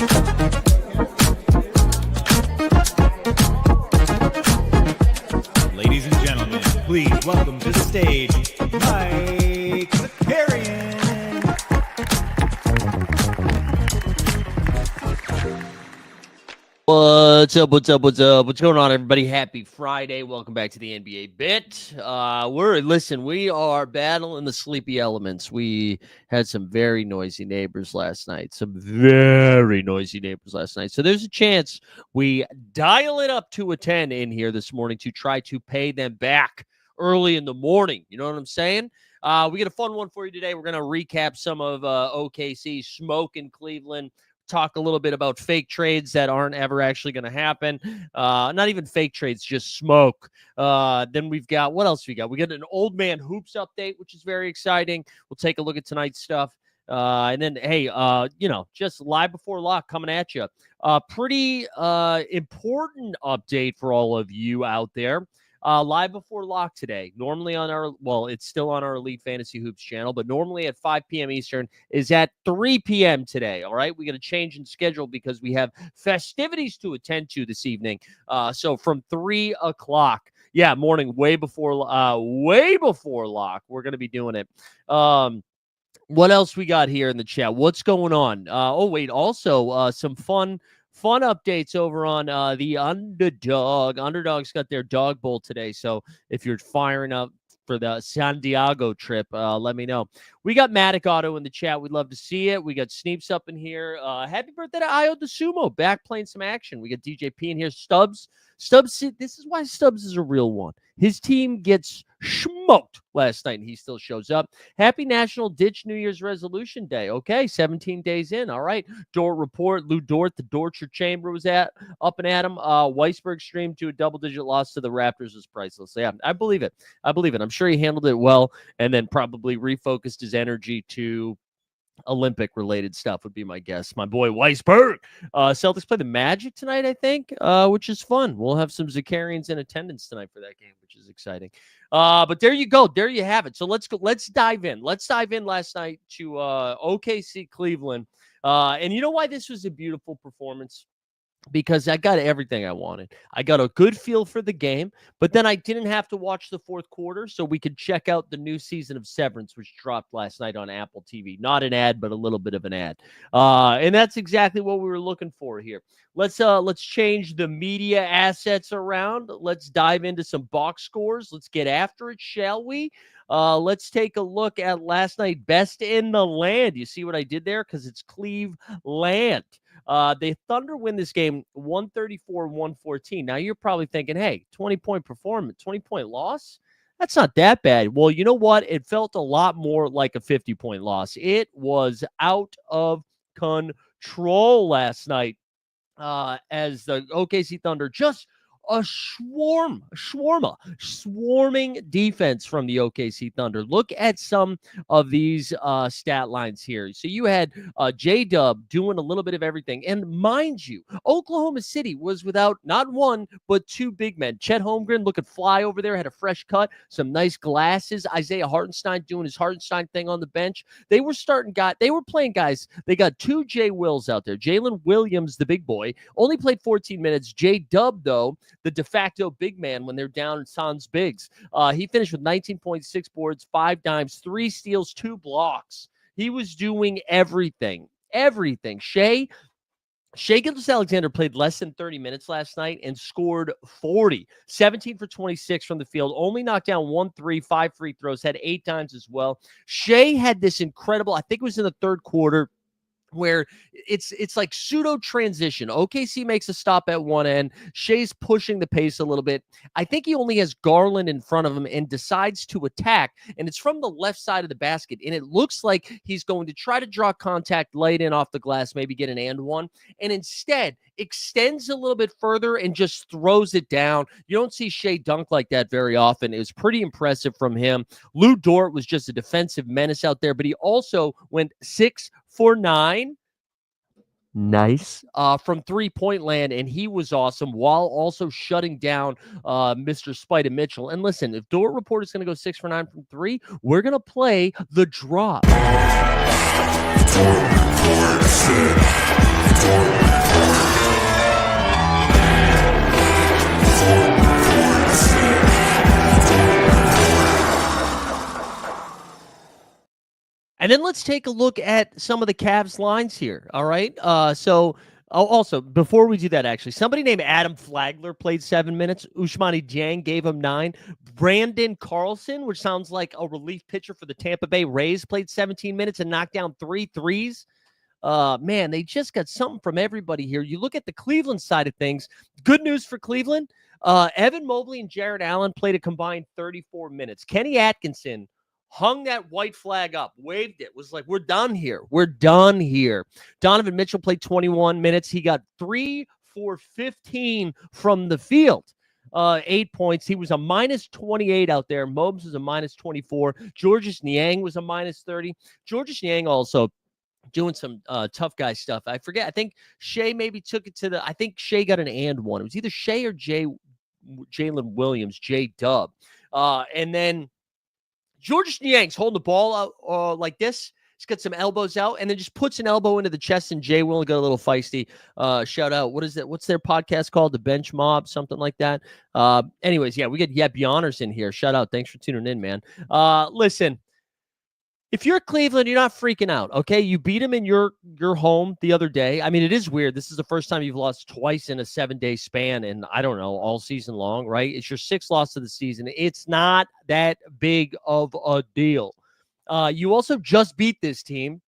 Ladies and gentlemen, please welcome to the stage, Mike Zakarian. What's up? What's going on, everybody? Happy Friday. Welcome back to the NBA Bit. We are battling the sleepy elements. We had some very noisy neighbors last night. So there's a chance we dial it up to a 10 in here this morning to try to pay them back early in the morning. You know what I'm saying? We got a fun one for you today. We're going to recap some of OKC smoke in Cleveland. Talk a little bit about fake trades that aren't ever actually going to happen. Not even fake trades, just smoke. Then we've got, what else we got? We got an old man hoops update, which is very exciting. We'll take a look at tonight's stuff. And then, hey, just live before lock coming at you. Pretty important update for all of you out there. Live before lock today, normally on it's still on our Elite Fantasy Hoops channel, but normally at 5 p.m. Eastern is at 3 p.m. today, all right? We got a change in schedule because we have festivities to attend to this evening. So from 3 o'clock, morning, way before lock, we're going to be doing it. What else we got here in the chat? What's going on? Also some fun updates over on the Underdog. Underdog's got their dog bowl today, so if you're firing up for the San Diego trip, let me know. We got Matic Auto in the chat. We'd love to see it. We got Sneeps up in here. Happy birthday to Io the Sumo, back playing some action. We got DJP in here. Stubbs, this is why Stubbs is a real one. His team gets smoked last night, and he still shows up. Happy National Ditch New Year's Resolution Day. Okay, 17 days in. All right. Dort report. Lou Dort, the Dortcher Chamber was up and at him. Weisberg streamed to a double-digit loss to the Raptors was priceless. Yeah, I believe it. I'm sure he handled it well and then probably refocused his energy to Olympic-related stuff would be my guess. My boy Weisberg. Celtics play the Magic tonight, I think, which is fun. We'll have some Zakarians in attendance tonight for that game, which is exciting. But there you go. There you have it. So let's go. Let's dive in. Let's dive in last night to OKC Cleveland. And you know why this was a beautiful performance? Because I got everything I wanted. I got a good feel for the game, but then I didn't have to watch the fourth quarter, so we could check out the new season of Severance, which dropped last night on Apple TV. Not an ad, but a little bit of an ad. And that's exactly what we were looking for here. Let's change the media assets around. Let's dive into some box scores. Let's get after it, shall we? Let's take a look at last night. Best in the land. You see what I did there? Because it's Cleveland. The Thunder win this game 134-114. Now you're probably thinking, hey, 20-point performance, 20-point loss? That's not that bad. Well, you know what? It felt a lot more like a 50-point loss. It was out of control last night as the OKC Thunder just swarming defense from the OKC Thunder. Look at some of these stat lines here. So you had J-Dub doing a little bit of everything. And mind you, Oklahoma City was without not one, but two big men. Chet Holmgren looking fly over there, had a fresh cut, some nice glasses. Isaiah Hartenstein doing his Hartenstein thing on the bench. They were playing guys. They got two Jay Wills out there. Jalen Williams, the big boy, only played 14 minutes. J-Dub, though, the de facto big man when they're down Sans Bigs. He finished with 19.6 boards, 5 dimes, 3 steals, 2 blocks. He was doing everything. Shai Gilgeous-Alexander played less than 30 minutes last night and scored 40. 17 for 26 from the field. Only knocked down 1 3, 5 free throws. Had 8 times as well. Shai had this incredible, I think it was in the third quarter, where it's like pseudo transition. OKC makes a stop at one end. Shai's pushing the pace a little bit. I think he only has Garland in front of him and decides to attack. And it's from the left side of the basket. And it looks like he's going to try to draw contact, lay it in off the glass, maybe get an and one. And instead extends a little bit further and just throws it down. You don't see Shai dunk like that very often. It was pretty impressive from him. Lou Dort was just a defensive menace out there, but he also went 6 for 9. Nice. From 3-point land, and he was awesome while also shutting down Mr. Spida Mitchell. And listen, if Dort Report is going to go 6 for 9 from 3, we're going to play the drop. Dort then let's take a look at some of the Cavs lines here. All right. Also, before we do that, actually, somebody named Adam Flagler played 7 minutes. Ousmane Dieng gave him 9. Brandon Carlson, which sounds like a relief pitcher for the Tampa Bay Rays, played 17 minutes and knocked down 3 threes. Man, they just got something from everybody here. You look at the Cleveland side of things. Good news for Cleveland. Evan Mobley and Jared Allen played a combined 34 minutes. Kenny Atkinson hung that white flag up, waved it, was like, we're done here. We're done here. Donovan Mitchell played 21 minutes. He got 3 for 15 from the field. 8 points. He was a minus 28 out there. Mobes was a minus 24. Georges Niang was a minus 30. Georges Niang also doing some tough guy stuff. I forget. I think Shea maybe took it to the, I think Shea got an and one. It was either Shea or Jalen Williams, J-Dub. And then Georges Niang's holding the ball out like this. He's got some elbows out and then just puts an elbow into the chest, and Jay Will got a little feisty. Shout out. What is it? What's their podcast called? The Bench Mob, something like that. Anyways, yeah, we get Yep Yonners in here. Shout out. Thanks for tuning in, man. Listen, if you're Cleveland, you're not freaking out, okay? You beat them in your home the other day. I mean, it is weird. This is the first time you've lost twice in a 7-day span, and I don't know, all season long, right? It's your 6th loss of the season. It's not that big of a deal. You also just beat this team.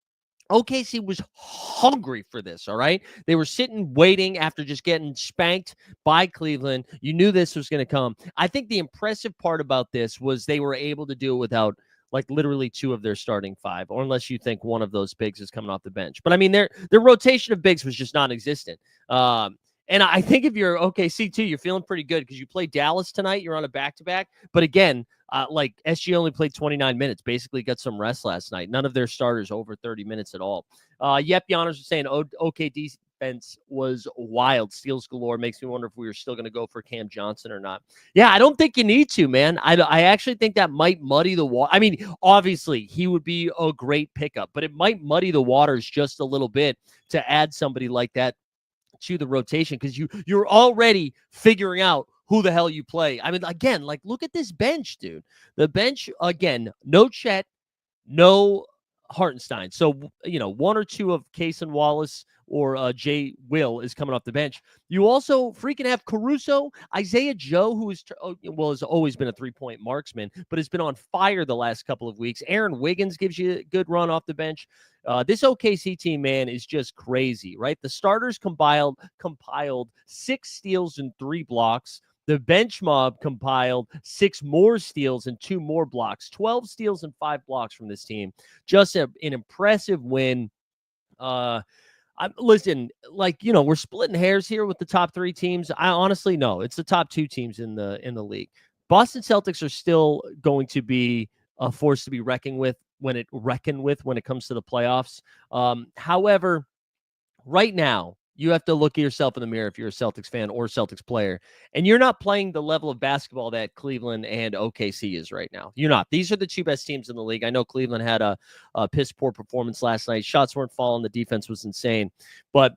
OKC was hungry for this, all right? They were sitting, waiting after just getting spanked by Cleveland. You knew this was going to come. I think the impressive part about this was they were able to do it without like literally 2 of their starting 5, or unless you think one of those bigs is coming off the bench. But I mean, their rotation of bigs was just non-existent. And I think if you're OKC too, you're feeling pretty good because you play Dallas tonight. You're on a back-to-back. But again, like SG only played 29 minutes, basically got some rest last night. None of their starters over 30 minutes at all. Yep, Yonners was saying OK defense was wild. Steals galore. Makes me wonder if we were still going to go for Cam Johnson or not. Yeah, I don't think you need to, man. I actually think that might muddy the water. I mean, obviously, he would be a great pickup, but it might muddy the waters just a little bit to add somebody like that to the rotation because you're already figuring out who the hell you play. I mean, again, like look at this bench, dude. The bench, again, no Chet, no Hartenstein. So, you know, 1 or 2 of Case and Wallace or Jay Will is coming off the bench. You also freaking have Caruso, Isaiah Joe, who is, has always been a 3-point marksman, but has been on fire the last couple of weeks. Aaron Wiggins gives you a good run off the bench. This OKC team, man, is just crazy, right? The starters compiled 6 steals and 3 blocks. The bench mob compiled 6 more steals and 2 more blocks, 12 steals and 5 blocks from this team. Just an impressive win. Listen, like, you know, we're splitting hairs here with the top 3 teams. I honestly know it's the top 2 teams in the league. Boston Celtics are still going to be a force to be reckoned with when it comes to the playoffs. However, right now, you have to look at yourself in the mirror if you're a Celtics fan or Celtics player, and you're not playing the level of basketball that Cleveland and OKC is right now. You're not. These are the 2 best teams in the league. I know Cleveland had a piss poor performance last night. Shots weren't falling. The defense was insane. But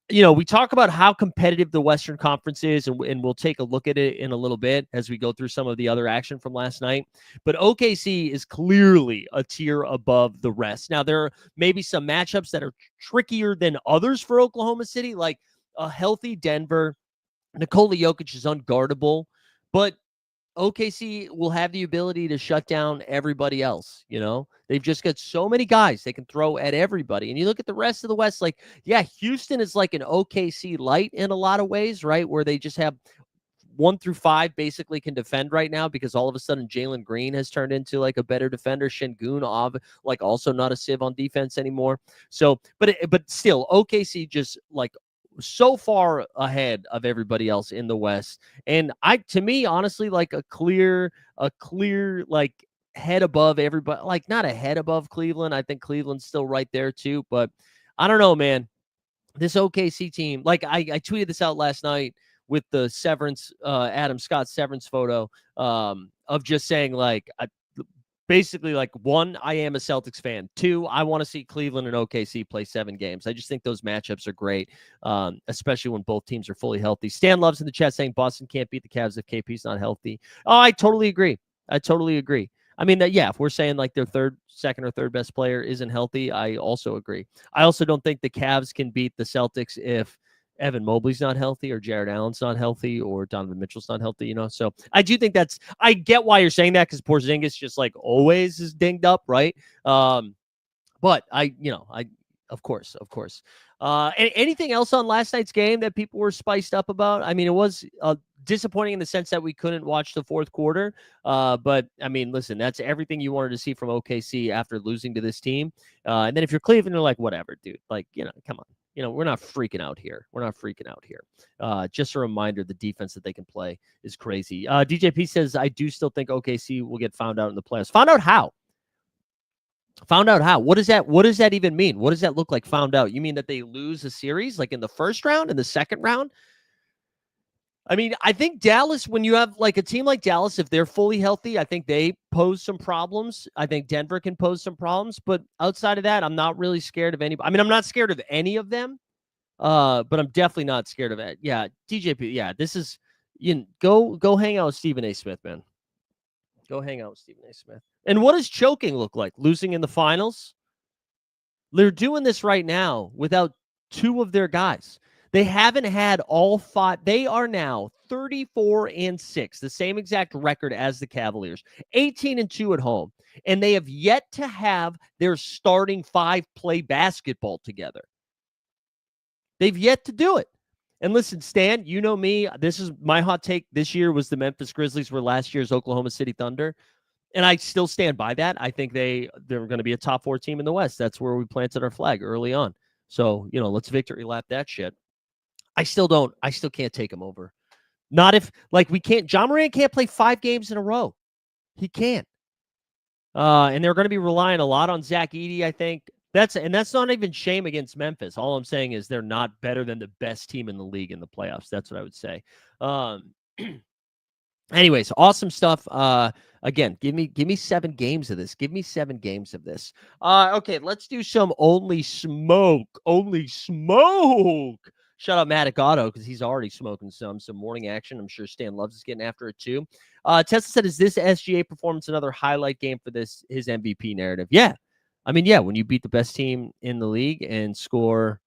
you know, we talk about how competitive the Western Conference is, and we'll take a look at it in a little bit as we go through some of the other action from last night. But OKC is clearly a tier above the rest. Now, there are maybe some matchups that are trickier than others for Oklahoma City, like a healthy Denver. Nikola Jokic is unguardable, but OKC will have the ability to shut down everybody else. You know, they've just got so many guys they can throw at everybody. And you look at the rest of the West, like, yeah, Houston is like an OKC light in a lot of ways, right? Where they just have 1 through 5 basically can defend right now because all of a sudden Jalen Green has turned into like a better defender. Şengün, like also not a sieve on defense anymore. So, but still, OKC just like so far ahead of everybody else in the West. And to me, honestly, like a clear, like head above everybody, like not a head above Cleveland. I think Cleveland's still right there too, but I don't know, man. This OKC team, like I tweeted this out last night with the severance, Adam Scott severance photo, of just saying like, basically, like, 1, I am a Celtics fan. 2, I want to see Cleveland and OKC play 7 games. I just think those matchups are great, especially when both teams are fully healthy. Stan Love's in the chat saying Boston can't beat the Cavs if KP's not healthy. Oh, I totally agree. I mean, if we're saying like their second or third best player isn't healthy, I also agree. I also don't think the Cavs can beat the Celtics if Evan Mobley's not healthy or Jared Allen's not healthy or Donovan Mitchell's not healthy, So I do think I get why you're saying that because Porzingis just like always is dinged up, right? But of course. Anything else on last night's game that people were spiced up about? I mean, it was disappointing in the sense that we couldn't watch the fourth quarter. But I mean, listen, that's everything you wanted to see from OKC after losing to this team. And then if you're Cleveland, you're like, whatever, dude. Like, come on. We're not freaking out here. Just a reminder, the defense that they can play is crazy. DJP says, I do still think OKC will get found out in the playoffs. Found out how? Found out how? What does that even mean? What does that look like? Found out? You mean that they lose a series like in the first round, in the second round? I mean, I think Dallas, when you have like a team like Dallas, if they're fully healthy, I think they pose some problems. I think Denver can pose some problems. But outside of that, I'm not really scared of anybody. I mean, I'm not scared of any of them. But I'm definitely not scared of it. Yeah, DJP. Yeah, this is go hang out with Stephen A. Smith, man. Go hang out with Stephen A. Smith. And what does choking look like? Losing in the finals? They're doing this right now without two of their guys. They haven't had all five. They are now 34-6, the same exact record as the Cavaliers, 18-2 at home. And they have yet to have their starting five play basketball together. They've yet to do it. And listen, Stan, you know me. This is my hot take this year was the Memphis Grizzlies were last year's Oklahoma City Thunder. And I still stand by that. I think they're going to be a top 4 team in the West. That's where we planted our flag early on. So, let's victory lap that shit. I still can't take them over. Not if, like, we can't, John Morant can't play 5 games in a row. He can't. And they're going to be relying a lot on Zach Edey, I think. That's not even shame against Memphis. All I'm saying is they're not better than the best team in the league in the playoffs. That's what I would say. Anyways, awesome stuff. Again, give me 7 games of this. Give me 7 games of this. Okay, let's do some only smoke. Shout out Matic Auto because he's already smoking some morning action. I'm sure Stan loves us getting after it too. Tesla said, is this SGA performance another highlight game for his MVP narrative? Yeah. I mean, yeah, when you beat the best team in the league and score,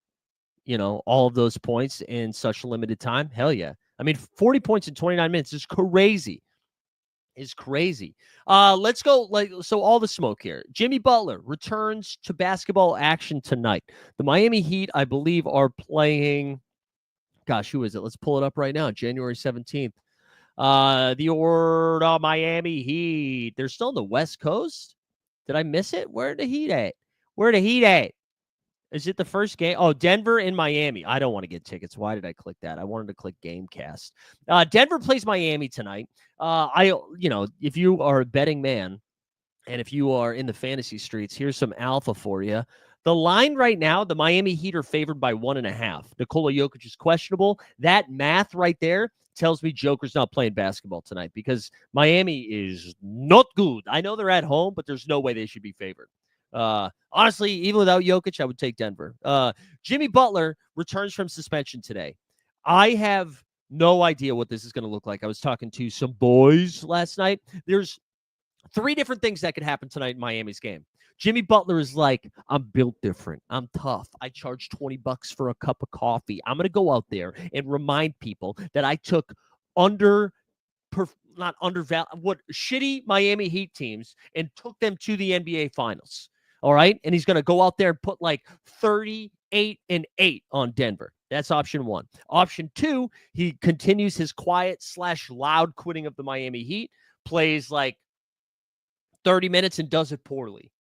all of those points in such a limited time, hell yeah. I mean, 40 points in 29 minutes is crazy. Let's go. So all the smoke here. Jimmy Butler returns to basketball action tonight. The Miami Heat, I believe, are playing. Gosh, who is it? Let's pull it up right now. January 17th. The Miami Heat. They're still on the West Coast. Did I miss it? Where the Heat at? Is it the first game? Oh, Denver and Miami. I don't want to get tickets. Why did I click that? I wanted to click Gamecast. Denver plays Miami tonight. If you are a betting man and if you are in the fantasy streets, here's some alpha for you. The line right now, the Miami Heat are favored by 1.5. Nikola Jokic is questionable. That math right there tells me Joker's not playing basketball tonight because Miami is not good. I know they're at home, but there's no way they should be favored. Honestly, even without Jokic, I would take Denver. Jimmy Butler returns from suspension today. I have no idea what this is going to look like. I was talking to some boys last night. There's 3 different things that could happen tonight in Miami's game. Jimmy Butler is like, I'm built different. I'm tough. I charge $20 for a cup of coffee. I'm going to go out there and remind people that I took shitty Miami Heat teams and took them to the NBA Finals. All right. And he's going to go out there and put like 38-8 on Denver. That's option 1. Option 2, he continues his quiet/loud quitting of the Miami Heat, plays like 30 minutes and does it poorly.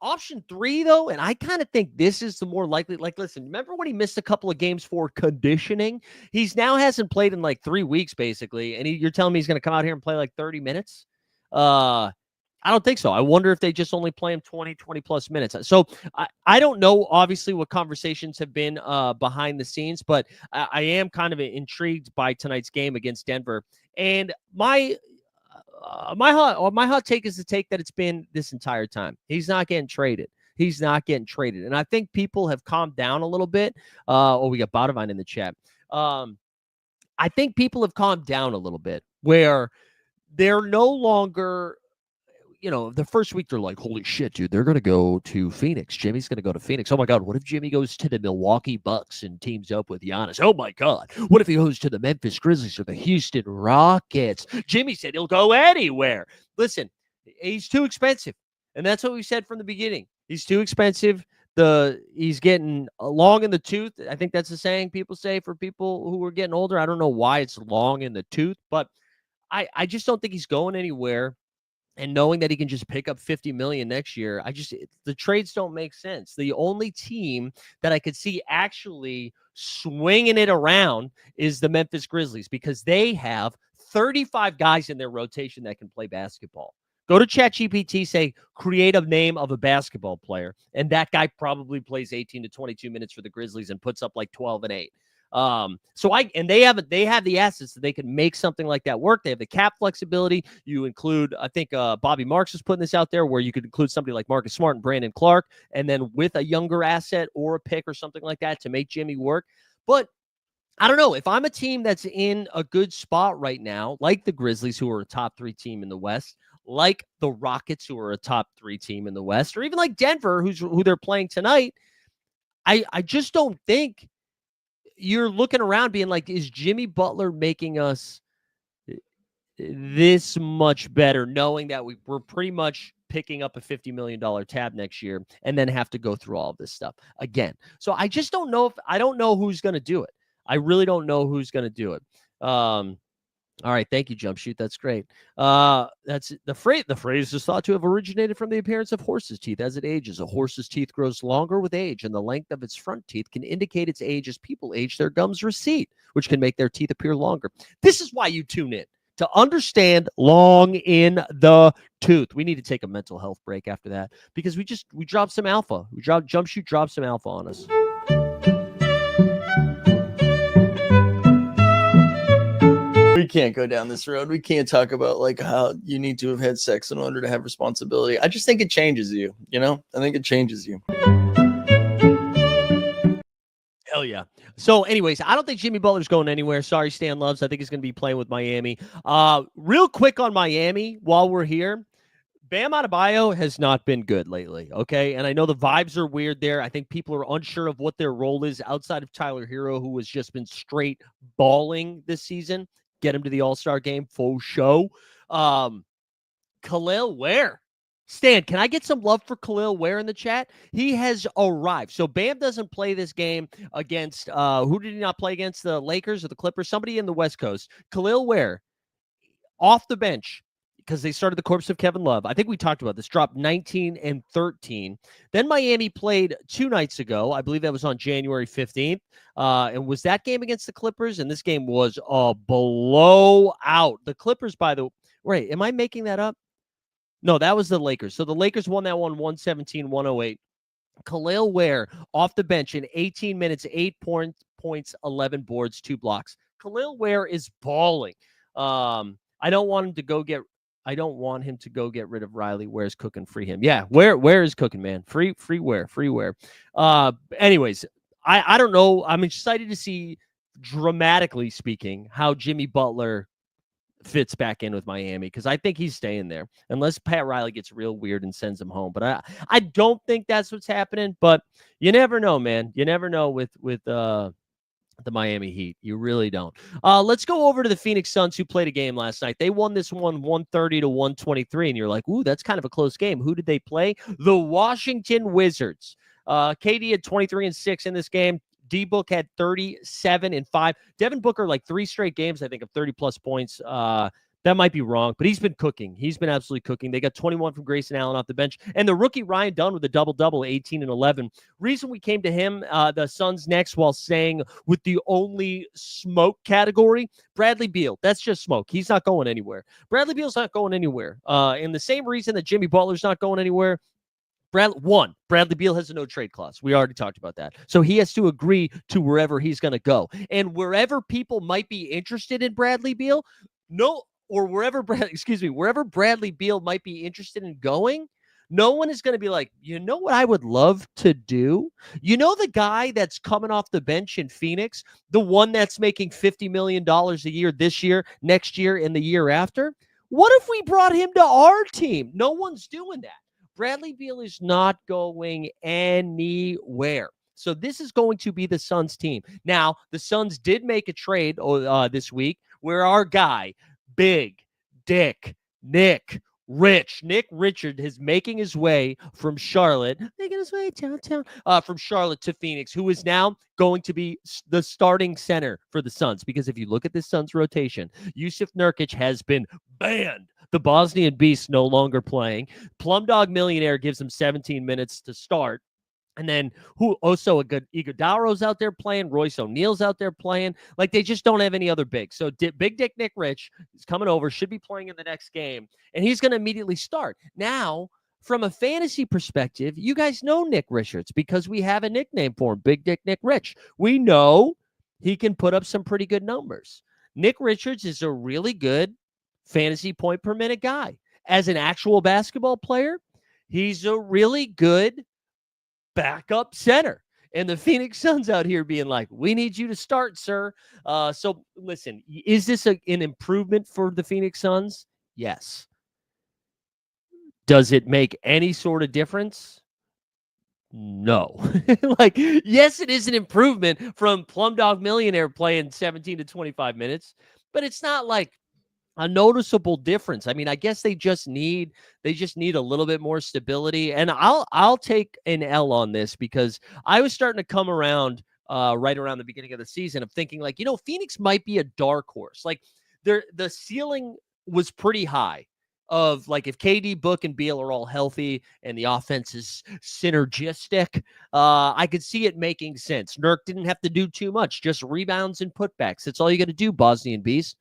Option 3, though, and I kind of think this is the more likely. Like, listen, remember when he missed a couple of games for conditioning? He's now hasn't played in like 3 weeks, basically, and you're telling me he's going to come out here and play like 30 minutes? I don't think so. I wonder if they just only play him 20-plus minutes. So I don't know, obviously, what conversations have been behind the scenes, but I am kind of intrigued by tonight's game against Denver. And my hot take is the take that it's been this entire time. He's not getting traded. And I think people have calmed down a little bit. We got Badavine in the chat. I think people have calmed down a little bit where they're no longer, the first week they're like, holy shit, dude, they're going to go to Phoenix. Jimmy's going to go to Phoenix. Oh my God, what if Jimmy goes to the Milwaukee Bucks and teams up with Giannis? Oh my God, what if he goes to the Memphis Grizzlies or the Houston Rockets? Jimmy said he'll go anywhere. Listen, he's too expensive. And that's what we said from the beginning. He's too expensive. He's getting long in the tooth. I think that's the saying people say for people who are getting older. I don't know why it's long in the tooth, but I just don't think he's going anywhere. And knowing that he can just pick up 50 million next year, the trades don't make sense. The only team that I could see actually swinging it around is the Memphis Grizzlies, because they have 35 guys in their rotation that can play basketball. Go to ChatGPT, say, create a name of a basketball player, and that guy probably plays 18 to 22 minutes for the Grizzlies and puts up like 12 and 8. They have the assets that they can make something like that work. They have the cap flexibility. You include, I think Bobby Marks is putting this out there, where you could include somebody like Marcus Smart and Brandon Clark, and then with a younger asset or a pick or something like that to make Jimmy work. But I don't know. If I'm a team that's in a good spot right now, like the Grizzlies, who are a top 3 team in the West, like the Rockets, who are a top 3 team in the West, or even like Denver, who they're playing tonight, I just don't think you're looking around being like, is Jimmy Butler making us this much better, knowing that we're pretty much picking up a $50 million tab next year and then have to go through all of this stuff again. So I just don't know I don't know who's going to do it. I really don't know who's going to do it. All right, thank you, Jump Shoot. That's great. That's the phrase. The phrase is thought to have originated from the appearance of horse's teeth as it ages. A horse's teeth grows longer with age, and the length of its front teeth can indicate its age as people age. Their gums recede, which can make their teeth appear longer. This is why you tune in, to understand long in the tooth. We need to take a mental health break after that, because we dropped some alpha. Jump Shoot dropped some alpha on us. We can't go down this road. We can't talk about like how you need to have had sex in order to have responsibility. I just think it changes you, I think it changes you. Hell yeah. So anyways, I don't think Jimmy Butler's going anywhere. Sorry, Stan Loves. I think he's going to be playing with Miami. Real quick on Miami while we're here. Bam Adebayo has not been good lately, okay? And I know the vibes are weird there. I think people are unsure of what their role is outside of Tyler Hero, who has just been straight balling this season. Get him to the All-Star game, faux show. Khalil Ware. Stan, can I get some love for Khalil Ware in the chat? He has arrived. So Bam doesn't play this game against, who did he not play against? The Lakers or the Clippers? Somebody in the West Coast. Khalil Ware, off the bench, because they started the corpse of Kevin Love. I think we talked about this. Dropped 19 and 13. Then Miami played 2 nights ago. I believe that was on January 15th. And was that game against the Clippers? And this game was a blowout. The Clippers, by the way, am I making that up? No, that was the Lakers. So the Lakers won that one 117-108. Khalil Ware off the bench in 18 minutes, 8 points, 11 boards, 2 blocks. Khalil Ware is balling. I don't want him to go get rid of Riley. Ware's cooking, free him. Yeah, Ware is cooking, man. Free Ware. Anyways, I don't know. I'm excited to see, dramatically speaking, how Jimmy Butler fits back in with Miami, because I think he's staying there unless Pat Riley gets real weird and sends him home. But I don't think that's what's happening. But you never know, man. You never know with the Miami Heat. You really don't. Let's go over to the Phoenix Suns, who played a game last night. They won this one 130-123, and you're like, ooh, that's kind of a close game. Who did they play? The Washington Wizards. KD had 23 and 6 in this game. D-Book had 37 and 5. Devin Booker, like 3 straight games, I think, of 30-plus points. That might be wrong, but he's been cooking. He's been absolutely cooking. They got 21 from Grayson Allen off the bench. And the rookie Ryan Dunn with a double-double, 18 and 11. Reason we came to him, the Suns next, while saying with the only smoke category, Bradley Beal. That's just smoke. He's not going anywhere. Bradley Beal's not going anywhere. And the same reason that Jimmy Butler's not going anywhere, Bradley Beal has a no-trade clause. We already talked about that. So he has to agree to wherever he's going to go. And wherever people might be interested in Bradley Beal, wherever Bradley Beal might be interested in going, no one is going to be like, you know what I would love to do? You know the guy that's coming off the bench in Phoenix, the one that's making $50 million a year this year, next year, and the year after? What if we brought him to our team? No one's doing that. Bradley Beal is not going anywhere. So this is going to be the Suns team. Now, the Suns did make a trade this week where our guy, Big Dick Nick Richard is making his way from Charlotte, making his way downtown, from Charlotte to Phoenix, who is now going to be the starting center for the Suns. Because if you look at the Suns rotation, Yusuf Nurkic has been banned. The Bosnian Beast no longer playing. Plumdog Millionaire gives him 17 minutes to start. And then also a good Iguodaro's out there playing. Royce O'Neal's out there playing. Like, they just don't have any other bigs. So Big Dick Nick Rich is coming over, should be playing in the next game, and he's going to immediately start. Now, from a fantasy perspective, you guys know Nick Richards because we have a nickname for him, Big Dick Nick Rich. We know he can put up some pretty good numbers. Nick Richards is a really good fantasy point per minute guy. As an actual basketball player, he's a really good backup center. And the Phoenix Suns out here being like, we need you to start, sir. So listen, is this an improvement for the Phoenix Suns? Yes. Does it make any sort of difference? No. Like, yes, it is an improvement from Plumdog Millionaire playing 17 to 25 minutes, but it's not like a noticeable difference. I mean, I guess they just need a little bit more stability. And I'll take an L on this because I was starting to come around right around the beginning of the season of thinking like, Phoenix might be a dark horse. Like the ceiling was pretty high of like if KD, Book, and Beal are all healthy and the offense is synergistic, I could see it making sense. Nurk didn't have to do too much, just rebounds and putbacks. That's all you got to do, Bosnian Beast.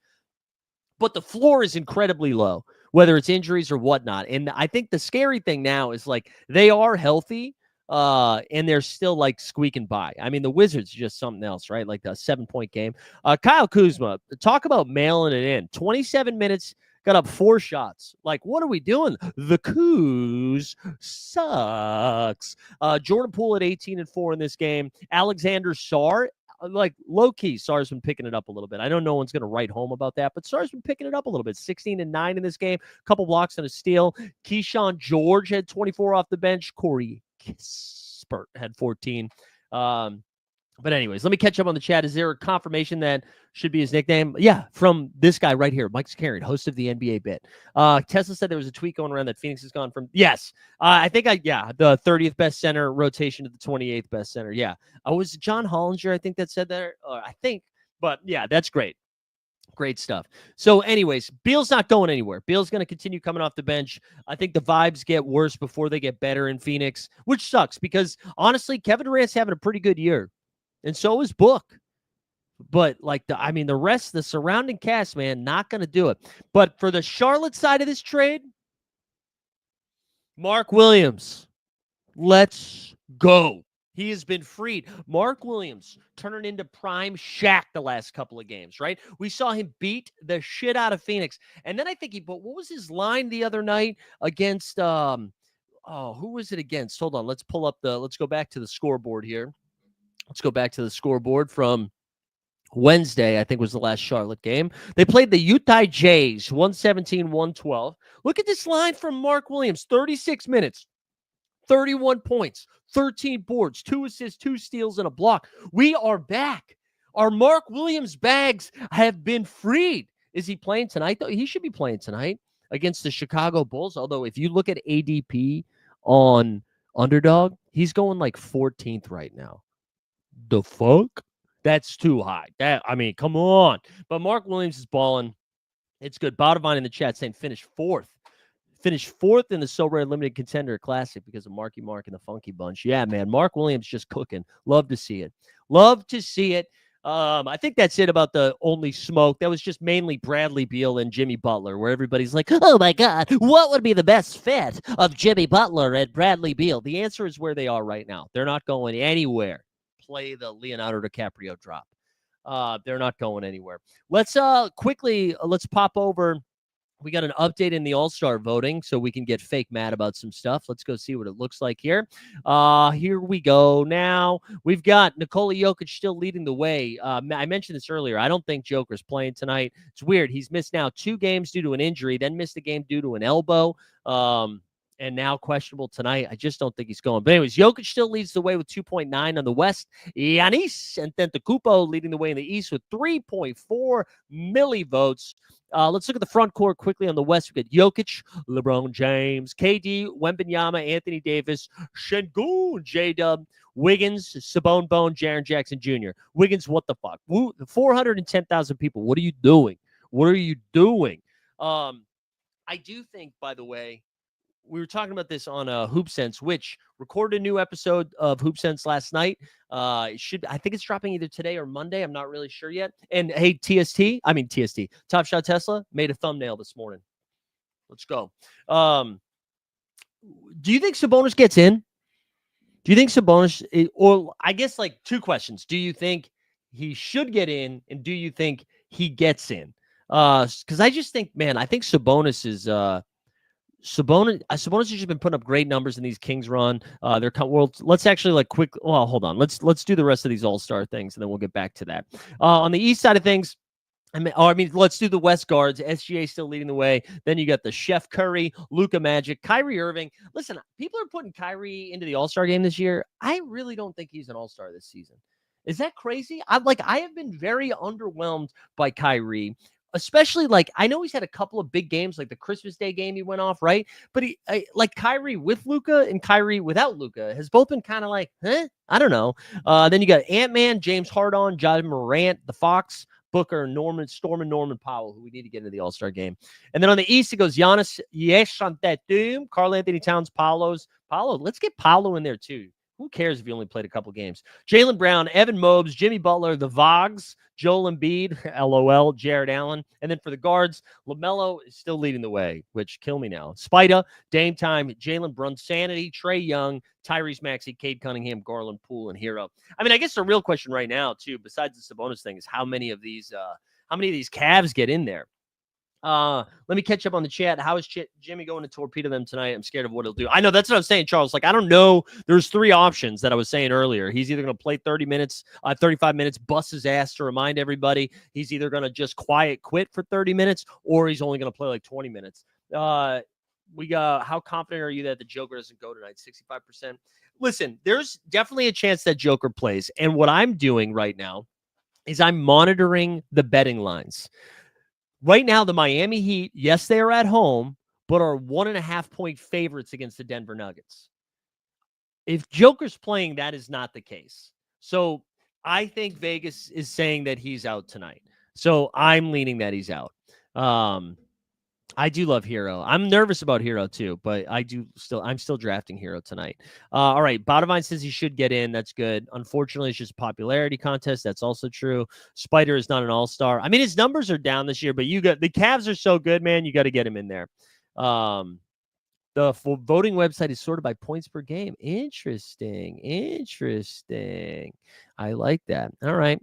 But the floor is incredibly low, whether it's injuries or whatnot. And I think the scary thing now is like they are healthy and they're still like squeaking by. I mean, the Wizards are just something else, right? Like the 7-point game. Kyle Kuzma, talk about mailing it in. 27 minutes, got up 4 shots. Like, what are we doing? The Kuz sucks. Jordan Poole at 18-4 in this game. Alexander Sarr, like low-key, Sarr's been picking it up a little bit. I know no one's going to write home about that, but Sarr's been picking it up a little bit. 16-9 in this game, a couple blocks and a steal. Keyshawn George had 24 off the bench. Corey Kispert had 14. But anyways, let me catch up on the chat. Is there a confirmation that should be his nickname? Yeah, from this guy right here, Mike Scarian, host of the NBA Bit. Tesla said there was a tweet going around that Phoenix has gone from, yes, I think the 30th best center rotation to the 28th best center. Yeah. Was it John Hollinger, I think, that said that? But yeah, that's great. Great stuff. So anyways, Beal's not going anywhere. Beal's going to continue coming off the bench. I think the vibes get worse before they get better in Phoenix, which sucks because honestly, Kevin Durant's having a pretty good year. And so is Book. But like the rest, the surrounding cast, man, not going to do it. But for the Charlotte side of this trade, Mark Williams, let's go. He has been freed. Mark Williams turning into prime Shaq the last couple of games, right? We saw him beat the shit out of Phoenix. And then I think but what was his line the other night against, who was it against? Hold on. Let's go back to the scoreboard here. Let's go back to the scoreboard from Wednesday, I think was the last Charlotte game. They played the Utah Jazz, 117-112. Look at this line from Mark Williams, 36 minutes, 31 points, 13 boards, 2 assists, 2 steals, and a block. We are back. Our Mark Williams bags have been freed. Is he playing tonight, though? He should be playing tonight against the Chicago Bulls. Although if you look at ADP on Underdog, he's going like 14th right now. The fuck? That's too high. Come on. But Mark Williams is balling. It's good. Botavine in the chat saying finish fourth in the SORARE Limited Contender Classic because of Marky Mark and the Funky Bunch. Yeah, man. Mark Williams just cooking. Love to see it. I think that's it about the only smoke. That was just mainly Bradley Beal and Jimmy Butler, where everybody's like, oh my God, what would be the best fit of Jimmy Butler and Bradley Beal? The answer is where they are right now. They're not going anywhere. Play the Leonardo DiCaprio drop. They're not going anywhere. Let's quickly pop over We got an update in the All-Star voting so we can get fake mad about some stuff. Let's go see what it looks like here. Here we go. Now, we've got Nikola Jokic still leading the way. I mentioned this earlier. I don't think Joker's playing tonight. It's weird. He's missed now 2 games due to an injury, then missed a game due to an elbow. And now questionable tonight. I just don't think he's going. But anyways, Jokic still leads the way with 2.9 on the West. Giannis Antetokounmpo leading the way in the East with 3.4 millivotes. Let's look at the front court quickly on the West. We got Jokic, LeBron James, KD, Wembanyama, Anthony Davis, Şengün, J-Dub, Wiggins, Sabone Bone, Jaren Jackson Jr. Wiggins, what the fuck? 410,000 people. What are you doing? What are you doing? I do think, by the way, we were talking about this on Hoop Sense, which recorded a new episode of Hoop Sense last night. I think it's dropping either today or Monday. I'm not really sure yet. And hey, TST, Top Shot Tesla made a thumbnail this morning. Let's go. Do you think Sabonis gets in? Do you think Sabonis, or I guess like 2 questions. Do you think he should get in? And do you think he gets in? Because I just think, man, I think Sabonis is, Sabonis has just been putting up great numbers in these Kings run. Let's actually hold on. Let's do the rest of these All-Star things, and then we'll get back to that. On the East side of things, let's do the West guards. SGA still leading the way. Then you got the Chef Curry, Luka Magic, Kyrie Irving. Listen, people are putting Kyrie into the All-Star game this year. I really don't think he's an All-Star this season. Is that crazy? I have been very underwhelmed by Kyrie. Especially, I know he's had a couple of big games, like the Christmas Day game he went off, right? But Kyrie with Luka and Kyrie without Luka has both been kind of like, I don't know. Then you got Ant-Man, James Harden, John Morant, the Fox, Booker, Storm, and Norman Powell, who we need to get into the All-Star game. And then on the East, it goes Giannis, Antetokounmpo, Karl Anthony Towns, Paolo. Let's get Paolo in there, too. Who cares if he only played a couple games? Jaylen Brown, Evan Mobley, Jimmy Butler, the Vogs, Joel Embiid, LOL, Jared Allen. And then for the guards, LaMelo is still leading the way, which kill me now. Spida, Dame Time, Jalen Brunsanity, Trae Young, Tyrese Maxey, Cade Cunningham, Garland, Poole, and Hero. I guess the real question right now, too, besides the Sabonis thing, is how many of these Cavs get in there? Let me catch up on the chat. How is Jimmy going to torpedo them tonight? I'm scared of what he'll do. I know, that's what I'm saying, Charles. I don't know. There's 3 options that I was saying earlier. He's either going to play 35 minutes, bust his ass to remind everybody. He's either going to just quiet quit for 30 minutes, or he's only going to play 20 minutes. We got, how confident are you that the Joker doesn't go tonight? 65%. Listen, there's definitely a chance that Joker plays. And what I'm doing right now is I'm monitoring the betting lines. Right now, the Miami Heat, yes, they are at home, but are 1.5-point favorites against the Denver Nuggets. If Joker's playing, that is not the case. So I think Vegas is saying that he's out tonight. So I'm leaning that he's out. I do love Hero. I'm nervous about Hero too, but I'm still drafting Hero tonight. All right. Bottomine says he should get in. That's good. Unfortunately, it's just a popularity contest. That's also true. Spider is not an all-star. His numbers are down this year, but the Cavs are so good, man. You got to get him in there. The voting website is sorted by points per game. Interesting. I like that. All right.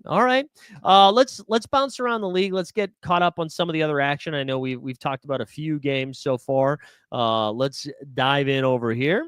Let's bounce around the league. Let's get caught up on some of the other action. I know we've talked about a few games so far. Let's dive in over here.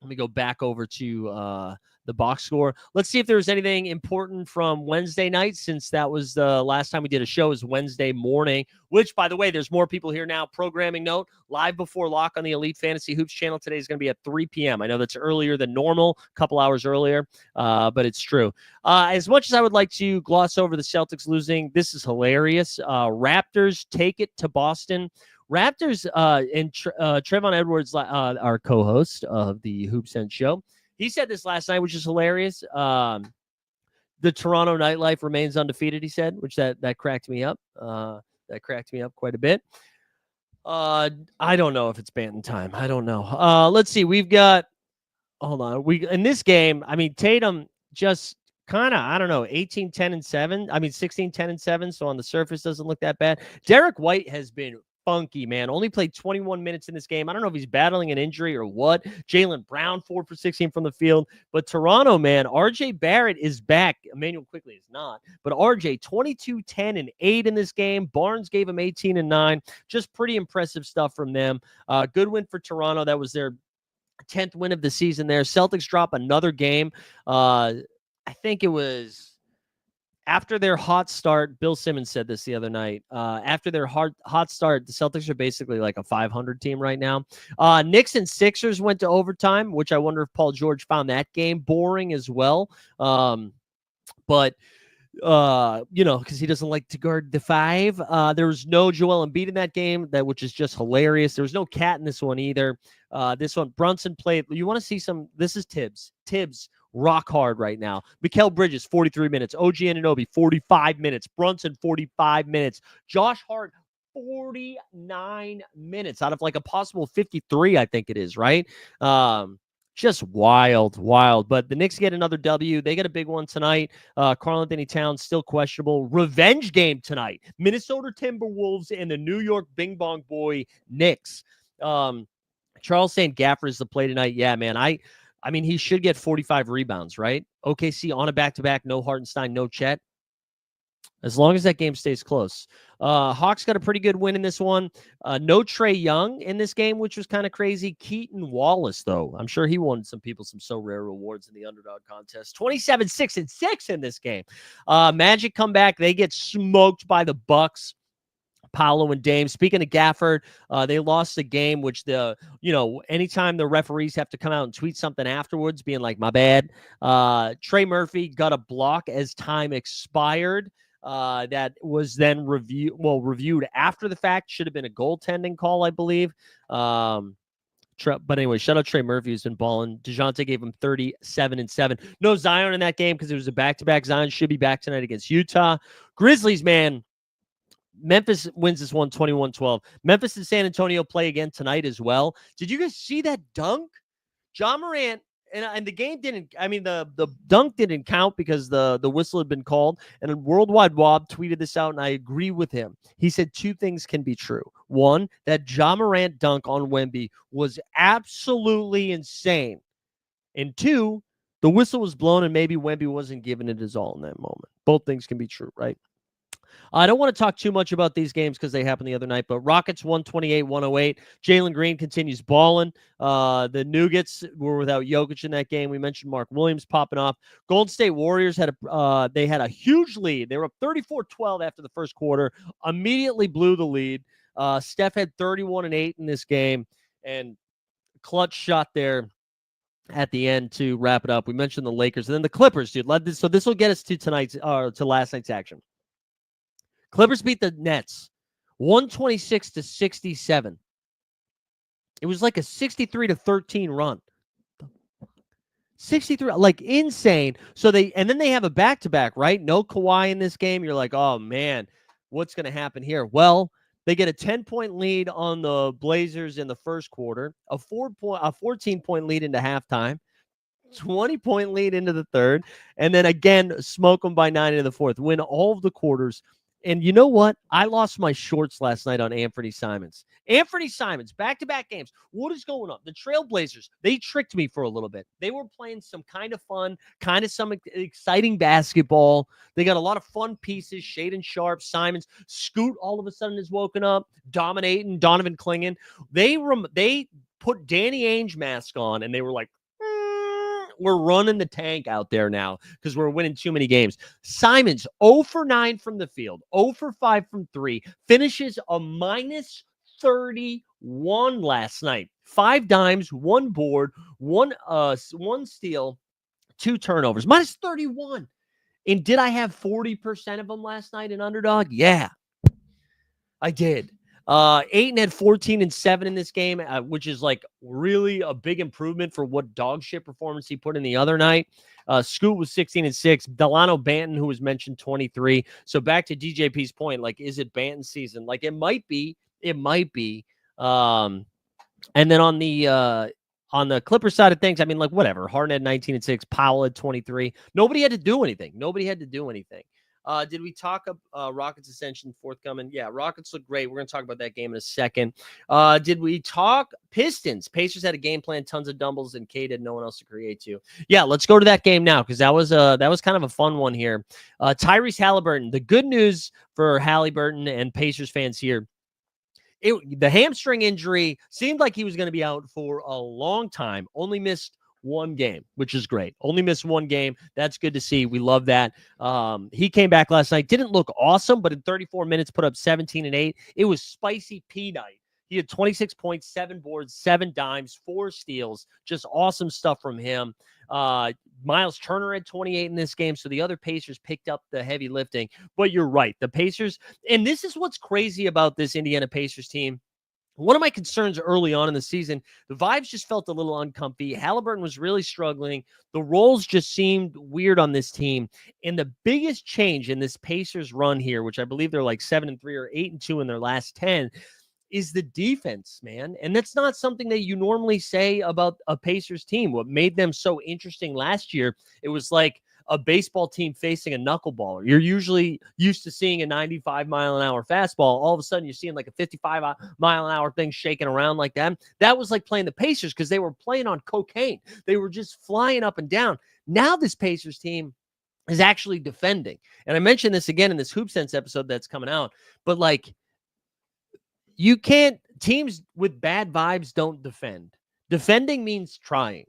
Let me go back over to the box score. Let's see if there's anything important from Wednesday night, since that was the last time we did a show is Wednesday morning, which, by the way, there's more people here now. Programming note, live before lock on the Elite Fantasy Hoops channel today is going to be at 3 p.m. I know that's earlier than normal, a couple hours earlier, but it's true. As much as I would like to gloss over the Celtics losing, this is hilarious. Raptors take it to Boston. Raptors and Trevon Edwards, our co-host of the Hoop Sense show, he said this last night, which is hilarious. The Toronto nightlife remains undefeated, he said, which that cracked me up. That cracked me up quite a bit. I don't know if it's Banton time. I don't know. Let's see. We've got, hold on. In this game, Tatum just kind of, I don't know, 18, 10, and 7. 16, 10, and 7. So on the surface, doesn't look that bad. Derek White has been funky, man. Only played 21 minutes in this game. I don't know if he's battling an injury or what. Jaylen Brown, 4 for 16 from the field. But Toronto, man, RJ Barrett is back. Emmanuel Quickley is not. But RJ, 22, 10, and 8 in this game. Barnes gave him 18 and 9. Just pretty impressive stuff from them. Good win for Toronto. That was their 10th win of the season there. Celtics drop another game. I think it was after their hot start. Bill Simmons said this the other night. After their hot start, the Celtics are basically like a 500 team right now. Knicks and Sixers went to overtime, which I wonder if Paul George found that game boring as well. But because he doesn't like to guard the 5. There was no Joel Embiid in that game, which is just hilarious. There was no Cat in this one either. This one, Brunson played. You want to see some? This is Tibbs. Tibbs rock hard right now. Mikal Bridges, 43 minutes. OG Anunoby, 45 minutes. Brunson, 45 minutes. Josh Hart, 49 minutes out of like a possible 53, I think it is, right? Just wild. But the Knicks get another W. They get a big one tonight. Karl-Anthony Towns still questionable. Revenge game tonight. Minnesota Timberwolves and the New York Bing Bong Boy Knicks. Charles St. Gaffer is the play tonight. Yeah, man. I mean, he should get 45 rebounds, right? OKC on a back-to-back. No Hartenstein, no Chet. As long as that game stays close. Hawks got a pretty good win in this one. No Trae Young in this game, which was kind of crazy. Keaton Wallace, though. I'm sure he won some SORARE awards in the underdog contest. 27, 6, and 6 in this game. Magic come back. They get smoked by the Bucks. Paolo and Dame. Speaking of Gafford, they lost a game, which anytime the referees have to come out and tweet something afterwards, being like, my bad. Trey Murphy got a block as time expired. That was then reviewed after the fact. Should have been a goaltending call, I believe. But anyway, shout out Trey Murphy, who's been balling. DeJounte gave him 37 and 7. No Zion in that game because it was a back-to-back. Zion should be back tonight against Utah. Grizzlies, man. Memphis wins this one 21-12. Memphis and San Antonio play again tonight as well. Did you guys see that dunk? Ja Morant, and the game didn't, the dunk didn't count because the whistle had been called. And Worldwide Wob tweeted this out, and I agree with him. He said 2 things can be true. One, that Ja Morant dunk on Wemby was absolutely insane. And 2, the whistle was blown, and maybe Wemby wasn't giving it his all in that moment. Both things can be true, right? I don't want to talk too much about these games because they happened the other night, but Rockets 128-108. Jalen Green continues balling. The Nuggets were without Jokic in that game. We mentioned Mark Williams popping off. Golden State Warriors had a huge lead. They were up 34-12 after the first quarter. Immediately blew the lead. Steph had 31 and 8 in this game, and clutch shot there at the end to wrap it up. We mentioned the Lakers and then the Clippers, dude. So this will get us to last night's action. Clippers beat the Nets 126-67. It was like a 63-13 run. 63, like insane. And then they have a back-to-back, right? No Kawhi in this game. You're like, oh man, what's going to happen here? Well, they get a 10-point lead on the Blazers in the first quarter, a 14-point lead into halftime, 20-point lead into the third, and then again smoke them by 9 into the fourth. Win all of the quarters. And you know what? I lost my shorts last night on Anthony Simons. Anthony Simons, back-to-back games. What is going on? The Trailblazers, they tricked me for a little bit. They were playing some kind of fun, kind of some exciting basketball. They got a lot of fun pieces. Shaedon Sharpe, Simons. Scoot all of a sudden is woken up, dominating, Donovan Clingan. They put Danny Ainge mask on, and they were like, we're running the tank out there now because we're winning too many games. Simons, 0 for 9 from the field, 0 for 5 from 3, finishes a minus 31 last night. 5 dimes, 1 board, 1 steal, 2 turnovers. Minus 31. And did I have 40% of them last night in underdog? Yeah, I did. Ayton had 14 and 7 in this game, which is like really a big improvement for what dog shit performance he put in the other night. Scoot was 16 and 6. Delano Banton, who was mentioned, 23. So back to DJP's point, like, is it Banton season? Like, it might be. It might be. And then on the Clippers side of things, I mean, like, whatever. Harden had 19 and 6. Powell had 23. Nobody had to do anything. Did we talk Rockets Ascension forthcoming? Yeah, Rockets look great. We're going to talk about that game in a second. Did we talk Pistons? Pacers had a game plan, tons of dumbles, and Cade had no one else to create to. Yeah, let's go to that game now because that was kind of a fun one here. Tyrese Halliburton. The good news for Halliburton and Pacers fans here. The hamstring injury seemed like he was going to be out for a long time. Only missed one game, which is great. Only missed one game. That's good to see. We love that. He came back last night. Didn't look awesome, but in 34 minutes, put up 17 and 8. It was spicy P night. He had 26 points, 7 boards, 7 dimes, 4 steals. Just awesome stuff from him. Miles Turner had 28 in this game, so the other Pacers picked up the heavy lifting. But you're right. The Pacers, and this is what's crazy about this Indiana Pacers team. One of my concerns early on in the season, the vibes just felt a little uncomfy. Halliburton was really struggling. The roles just seemed weird on this team. And the biggest change in this Pacers run here, which I believe they're like 7-3 or 8-2 in their last 10, is the defense, man. And that's not something that you normally say about a Pacers team. What made them so interesting last year, it was like a baseball team facing a knuckleballer. You're usually used to seeing a 95-mile-an-hour fastball. All of a sudden, you're seeing like a 55-mile-an-hour thing shaking around like that. That was like playing the Pacers because they were playing on cocaine. They were just flying up and down. Now this Pacers team is actually defending. And I mentioned this again in this Hoop Sense episode that's coming out. But like, you can't, teams with bad vibes don't defend. Defending means trying.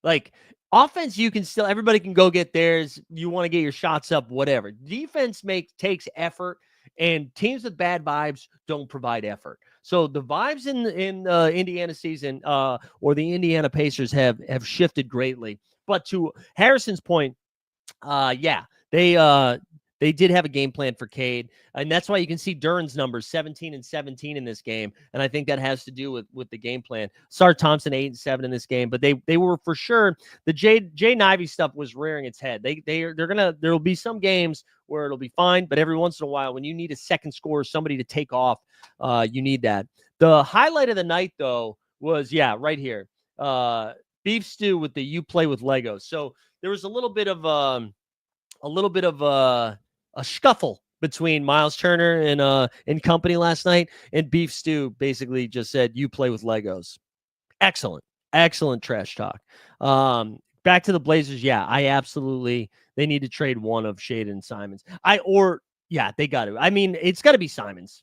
Like offense, you can still, everybody can go get theirs. You want to get your shots up, whatever. Defense takes effort, and teams with bad vibes don't provide effort. So the vibes in the Indiana season or the Indiana Pacers have shifted greatly. But to Harrison's point, they did have a game plan for Cade, and that's why you can see Duren's numbers 17 and 17 in this game, and I think that has to do with the game plan. Sar Thompson 8 and 7 in this game, but they were for sure the Jay Nivey stuff was rearing its head. There will be some games where it'll be fine, but every once in a while when you need a second scorer, somebody to take off, you need that. The highlight of the night though was right here, beef stew with the you play with Legos. So there was a little bit of a scuffle between Miles Turner and company last night, and Beef Stew basically just said, "You play with Legos." Excellent trash talk. Back to the Blazers. Yeah, they need to trade one of Shaedon and Simons. They got to. I mean, it's got to be Simons.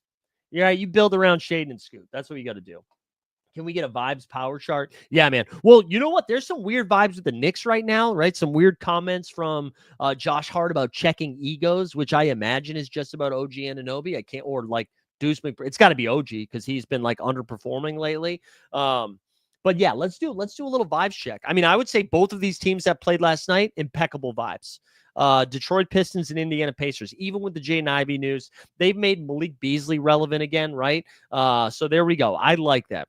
Yeah, you build around Shaedon and Scoot. That's what you got to do. Can we get a vibes power chart? Yeah, man. Well, you know what? There's some weird vibes with the Knicks right now, right? Some weird comments from Josh Hart about checking egos, which I imagine is just about OG Anunoby. Or like Deuce McBride. It's got to be OG because he's been like underperforming lately. But yeah, let's do a little vibes check. I mean, I would say both of these teams that played last night, impeccable vibes. Detroit Pistons and Indiana Pacers, even with the Jay Ivey news, they've made Malik Beasley relevant again, right? So there we go. I like that.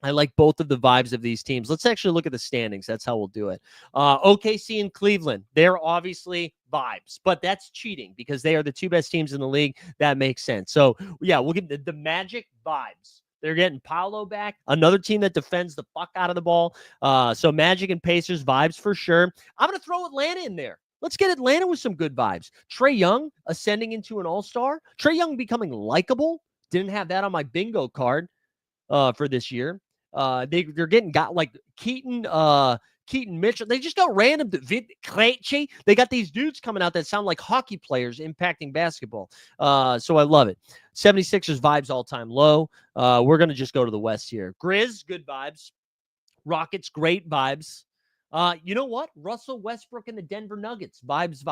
I like both of the vibes of these teams. Let's actually look at the standings. That's how we'll do it. OKC and Cleveland, they're obviously vibes, but that's cheating because they are the two best teams in the league. That makes sense. So, yeah, we'll get the Magic vibes. They're getting Paolo back, another team that defends the fuck out of the ball. So Magic and Pacers vibes for sure. I'm going to throw Atlanta in there. Let's get Atlanta with some good vibes. Trae Young ascending into an all-star. Trae Young becoming likable. Didn't have that on my bingo card for this year. They're getting like Keaton Mitchell. They just got random Krejci. They got these dudes coming out that sound like hockey players impacting basketball. So I love it. 76ers vibes all-time low. We're going to just go to the West here. Grizz, good vibes. Rockets, great vibes. You know what? Russell Westbrook and the Denver Nuggets. Vibes.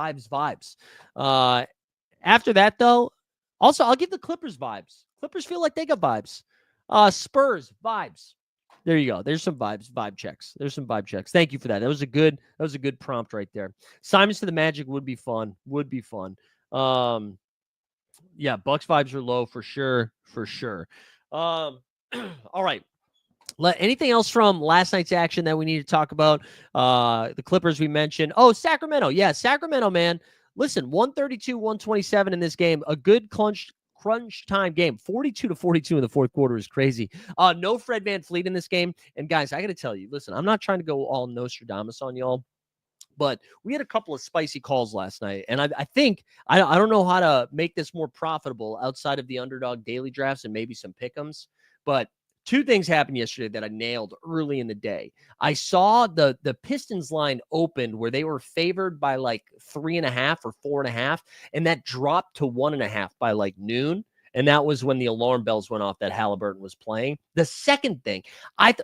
After that, though, also, I'll give the Clippers vibes. Clippers feel like they got vibes. Spurs, vibes. There you go. There's some vibe checks. Thank you for that. That was a good prompt right there. Simons to the Magic would be fun. Yeah, Bucks vibes are low for sure. All right. Anything else from last night's action that we need to talk about? The Clippers we mentioned. Oh, Sacramento. Yeah, Sacramento, man. Listen, 132-127 in this game. A good crunch time game. 42-42 in the fourth quarter is crazy. No Fred VanVleet in this game. And guys, I got to tell you, listen, I'm not trying to go all Nostradamus on y'all, But we had a couple of spicy calls last night, and I think I don't know how to make this more profitable outside of the underdog daily drafts and maybe some pick'ems. But two things happened yesterday that I nailed early in the day. I saw the Pistons line opened where they were favored by like 3.5 or 4.5, and that dropped to 1.5 by like noon. And that was when the alarm bells went off that Halliburton was playing. The second thing,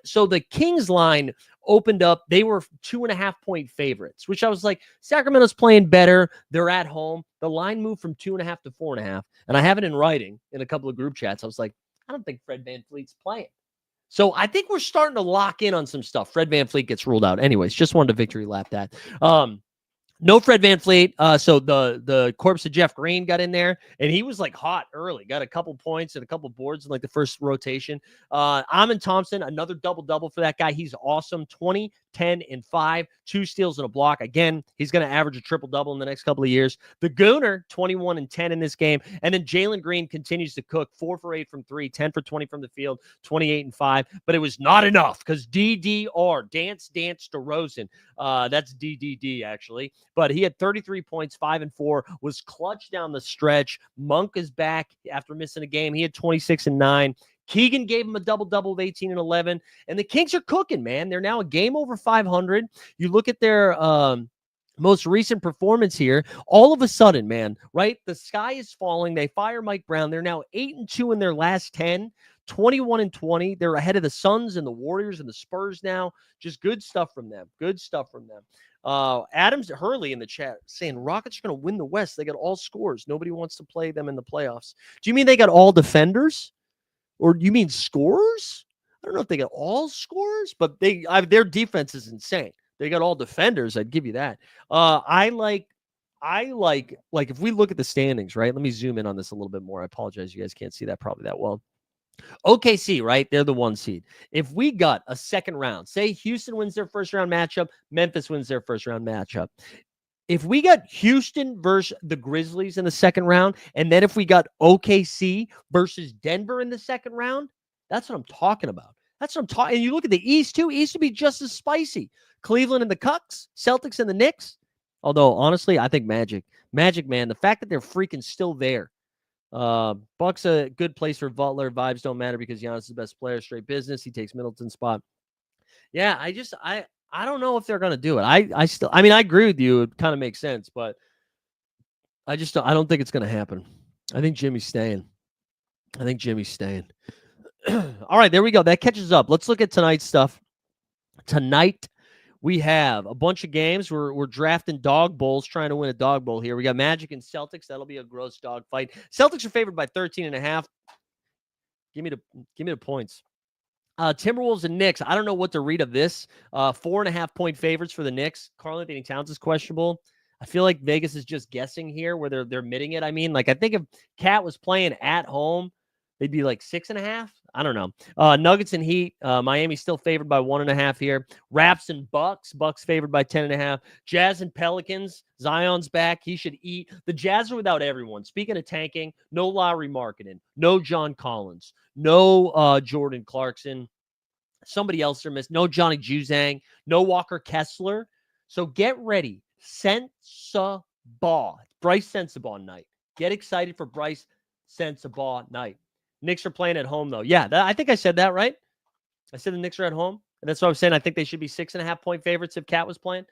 so the Kings line opened up. They were 2.5-point favorites, which I was like, Sacramento's playing better. They're at home. The line moved from 2.5 to 4.5. And I have it in writing in a couple of group chats. I was like, I don't think Fred VanVleet's playing. So I think we're starting to lock in on some stuff. Fred VanVleet gets ruled out. Anyways, just wanted to victory lap that. No Fred VanVleet. So the corpse of Jeff Green got in there, and he was like hot early. Got a couple points and a couple boards in like the first rotation. Amon Thompson, another double-double for that guy. He's awesome. 20, 10, and 5. 2 steals and a block. Again, he's going to average a triple-double in the next couple of years. The Gooner, 21 and 10 in this game. And then Jalen Green continues to cook. 4 for 8 from 3, 10 for 20 from the field, 28 and 5. But it was not enough because DDR, Dance DeRozan. That's DDD, actually. But he had 33 points, 5 and 4, was clutch down the stretch. Monk is back after missing a game. He had 26 and 9. Keegan gave him a double-double of 18 and 11. And the Kings are cooking, man. They're now a game over 500. You look at their most recent performance here. All of a sudden, man, right? The sky is falling. They fire Mike Brown. They're now 8-2 in their last 10. 21 and 20. They're ahead of the Suns and the Warriors and the Spurs now. Just good stuff from them. Good stuff from them. Adams Hurley in the chat saying Rockets are going to win the West. They got all scores. Nobody wants to play them in the playoffs. Do you mean they got all defenders? Or do you mean scorers? I don't know if they got all scorers, but their defense is insane. They got all defenders. I'd give you that. I like if we look at the standings, right? Let me zoom in on this a little bit more. I apologize. You guys can't see that probably that well. OKC, right? They're the 1 seed. If we got a second round, say Houston wins their first round matchup, Memphis wins their first round matchup. If we got Houston versus the Grizzlies in the second round, and then if we got OKC versus Denver in the second round, that's what I'm talking about. That's what I'm talking. And you look at the East too. East would be just as spicy. Cleveland and the Cucks, Celtics and the Knicks. Although honestly, I think Magic, man, the fact that they're freaking still there. Bucks a good place for Butler. Vibes don't matter because Giannis is the best player. Straight business. He takes Middleton's spot. Yeah, I don't know if they're gonna do it. I agree with you. It kind of makes sense, but I don't think it's gonna happen. I think Jimmy's staying. All right, there we go. That catches up. Let's look at tonight's stuff. Tonight we have a bunch of games. We're drafting dog bowls, trying to win a dog bowl here. We got Magic and Celtics. That'll be a gross dog fight. Celtics are favored by 13.5. Give me the points. Timberwolves and Knicks. I don't know what to read of this. 4.5-point favorites for the Knicks. Karl-Anthony Towns is questionable. I feel like Vegas is just guessing here where they're admitting it. I mean, like I think if Cat was playing at home, they'd be like 6.5. I don't know. Nuggets and Heat. Miami's still favored by 1.5 here. Raps and Bucks. Bucks favored by 10.5. Jazz and Pelicans. Zion's back. He should eat. The Jazz are without everyone. Speaking of tanking, no Lowry Markkanen, no John Collins, no Jordan Clarkson. Somebody else are missed. No Johnny Juzang. No Walker Kessler. So get ready. Sensabaugh. Bryce Sensabaugh night. Get excited for Bryce Sensabaugh night. Knicks are playing at home, though. Yeah, I think I said that, right? I said the Knicks are at home. And that's what I'm saying. I think they should be 6.5-point favorites if Cat was playing.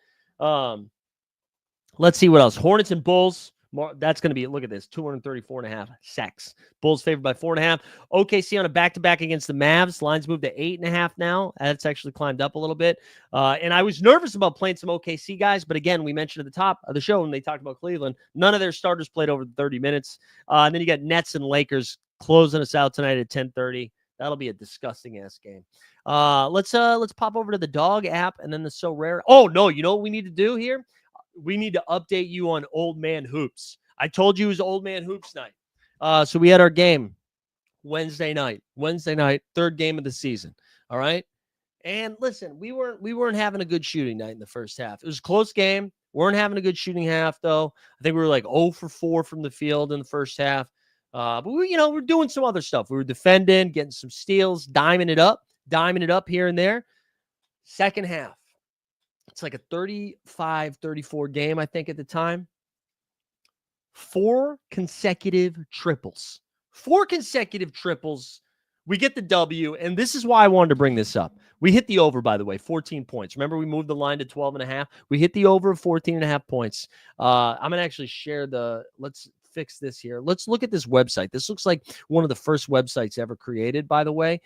Let's see what else. Hornets and Bulls. That's going to be, look at this, 234.5 sacks. Bulls favored by 4.5. OKC on a back-to-back against the Mavs. Lines moved to 8.5 now. That's actually climbed up a little bit. And I was nervous about playing some OKC guys, but again, we mentioned at the top of the show when they talked about Cleveland, none of their starters played over 30 minutes. And then you got Nets and Lakers closing us out tonight at 10:30. That'll be a disgusting-ass game. Let's pop over to the Dog app and then the SORARE. Oh, no, you know what we need to do here? We need to update you on Old Man Hoops. I told you it was Old Man Hoops night. So we had our game Wednesday night, third game of the season. All right. And listen, we weren't having a good shooting night in the first half. It was a close game. Weren't having a good shooting half, though. I think we were like 0 for 4 from the field in the first half. But we're doing some other stuff. We were defending, getting some steals, diming it up here and there. Second half. It's like a 35-34 game, I think, at the time. 4 consecutive triples. 4 consecutive triples. We get the W, and this is why I wanted to bring this up. We hit the over, by the way, 14 points. Remember, we moved the line to 12.5. We hit the over of 14.5 points. I'm going to actually share let's fix this here. Let's look at this website. This looks like one of the first websites ever created, by the way.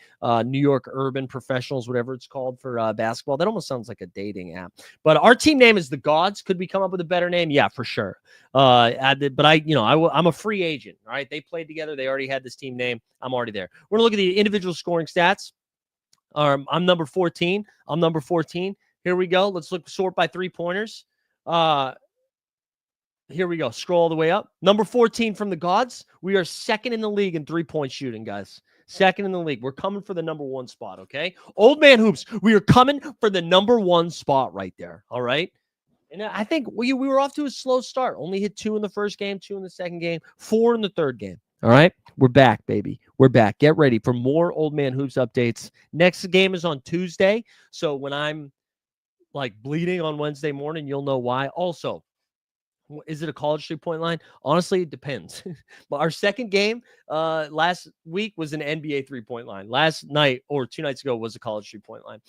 New York Urban Professionals, whatever it's called for basketball. That almost sounds like a dating app. But our team name is the Gods. Could we come up with a better name? Yeah, for sure. I'm a free agent. All right. They played together. They already had this team name. I'm already there. We're going to look at the individual scoring stats. I'm number 14. I'm number 14. Here we go. Let's sort by 3-pointers. Here we go. Scroll all the way up. Number 14 from the Gods. We are second in the league in 3-point shooting, guys. Second in the league. We're coming for the number 1 spot, okay? Old Man Hoops, we are coming for the number 1 spot right there, all right? And I think we were off to a slow start. Only hit 2 in the first game, 2 in the second game, 4 in the third game. All right? We're back, baby. We're back. Get ready for more Old Man Hoops updates. Next game is on Tuesday. So when I'm like bleeding on Wednesday morning, you'll know why. Also, is it a college 3-point line? Honestly, it depends. But our second game last week was an NBA 3-point line. Last night or 2 nights ago was a college 3-point line.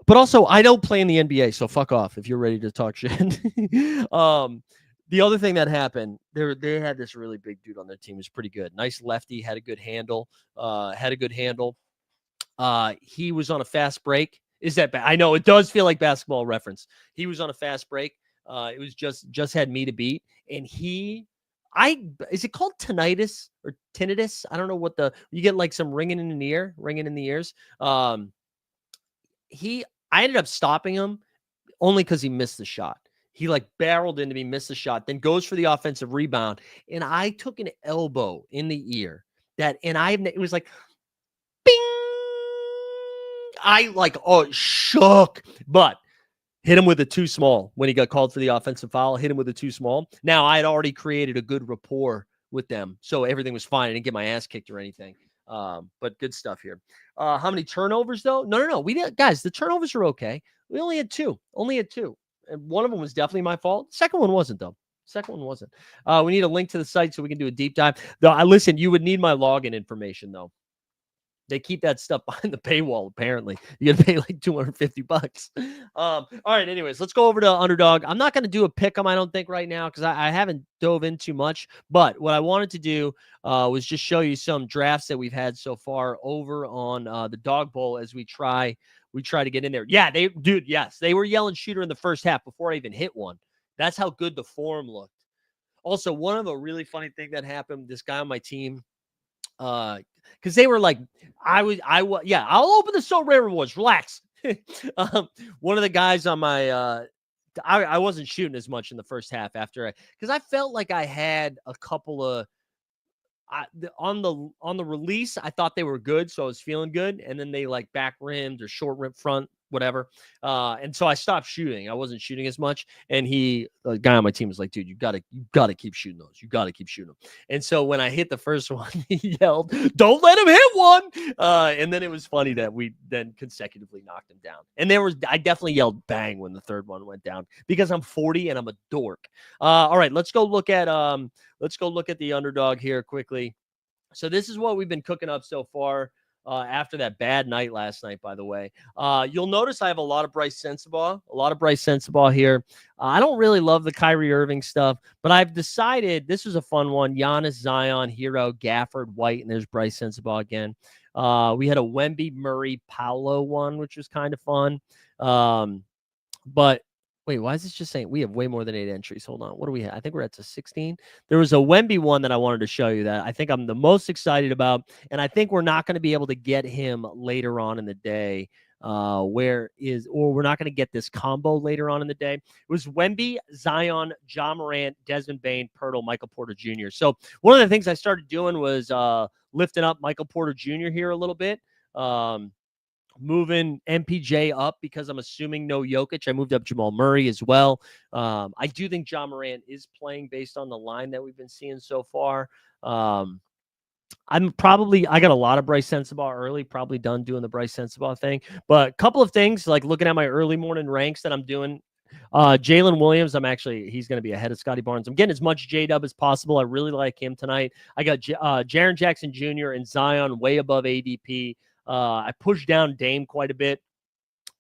But also, I don't play in the NBA, so fuck off if you're ready to talk shit. The other thing that happened, they had this really big dude on their team. It was pretty good. Nice lefty, had a good handle. He was on a fast break. Is that bad? I know it does feel like Basketball Reference. He was on a fast break. It was just had me to beat. And is it called tinnitus or tinnitus? I don't know what you get like some ringing in the ears. I ended up stopping him only because he missed the shot. He like barreled into me, missed the shot, then goes for the offensive rebound. And I took an elbow in the ear it was like, bing. I like, shook, but hit him with a too small when he got called for the offensive foul. Hit him with a too small. Now I had already created a good rapport with them. So everything was fine. I didn't get my ass kicked or anything. But good stuff here. How many turnovers though? No. Guys, the turnovers are okay. We only had 2. And one of them was definitely my fault. The second one wasn't though. We need a link to the site so we can do a deep dive. Though listen, you would need my login information though. They keep that stuff behind the paywall, apparently. You got to pay like $250. All right, anyways, let's go over to Underdog. I'm not going to do a pick 'em, I don't think, right now because I haven't dove in too much. But what I wanted to do was just show you some drafts that we've had so far over on the Dog Bowl as we try to get in there. Yeah, yes. They were yelling shooter in the first half before I even hit one. That's how good the form looked. Also, one of a really funny thing that happened, this guy on my team, because they were like, I'll open the SORARE rewards. Relax. One of the guys on my, I wasn't shooting as much in the first half because I felt like I had a couple of, on the release, I thought they were good, so I was feeling good, and then they like back rimmed or short rim front, whatever. And so I stopped shooting. I wasn't shooting as much. And the guy on my team was like, dude, you gotta keep shooting those. You gotta keep shooting them. And so when I hit the first one, he yelled, "Don't let him hit one." And then it was funny that we then consecutively knocked him down. And I definitely yelled bang when the third one went down because I'm 40 and I'm a dork. All right, let's go look at the Underdog here quickly. So this is what we've been cooking up so far. After that bad night last night, by the way. You'll notice I have a lot of Bryce Sensabaugh here. I don't really love the Kyrie Irving stuff, but I've decided this was a fun one. Giannis, Zion, Hero, Gafford, White, and there's Bryce Sensabaugh again. We had a Wemby, Murray, Paolo one, which was kind of fun. But wait, why is this just saying we have way more than 8 entries? Hold on. What do we have? I think we're at to 16. There was a Wemby one that I wanted to show you that I think I'm the most excited about. And I think we're not going to be able to get him later on in the day. We're not going to get this combo later on in the day. It was Wemby, Zion, Ja Morant, Desmond Bane, Pirtle, Michael Porter Jr. So one of the things I started doing was lifting up Michael Porter Jr. here a little bit. Moving MPJ up because I'm assuming no Jokic. I moved up Jamal Murray as well. I do think Ja Morant is playing based on the line that we've been seeing so far. I got a lot of Bryce Sensabaugh early, probably done doing the Bryce Sensabaugh thing. But a couple of things, like looking at my early morning ranks that I'm doing. Jalen Williams, he's going to be ahead of Scotty Barnes. I'm getting as much J-Dub as possible. I really like him tonight. I got Jaren Jackson Jr. and Zion way above ADP. I pushed down Dame quite a bit.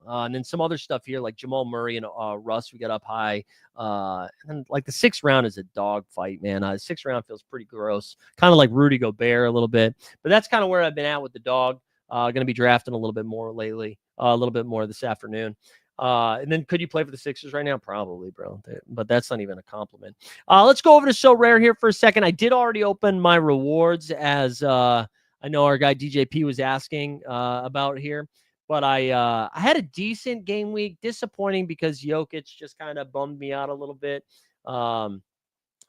And then some other stuff here like Jamal Murray and Russ, we got up high. And then like the 6th round is a dog fight, man. The 6th round feels pretty gross, kind of like Rudy Gobert a little bit. But that's kind of where I've been at with the dog. Going to be drafting a little bit more lately, a little bit more this afternoon. And then could you play for the Sixers right now? Probably, bro. But that's not even a compliment. Let's go over to SORARE here for a second. I did already open my rewards as I know our guy DJP was asking about here. But I had a decent game week. Disappointing because Jokic just kind of bummed me out a little bit.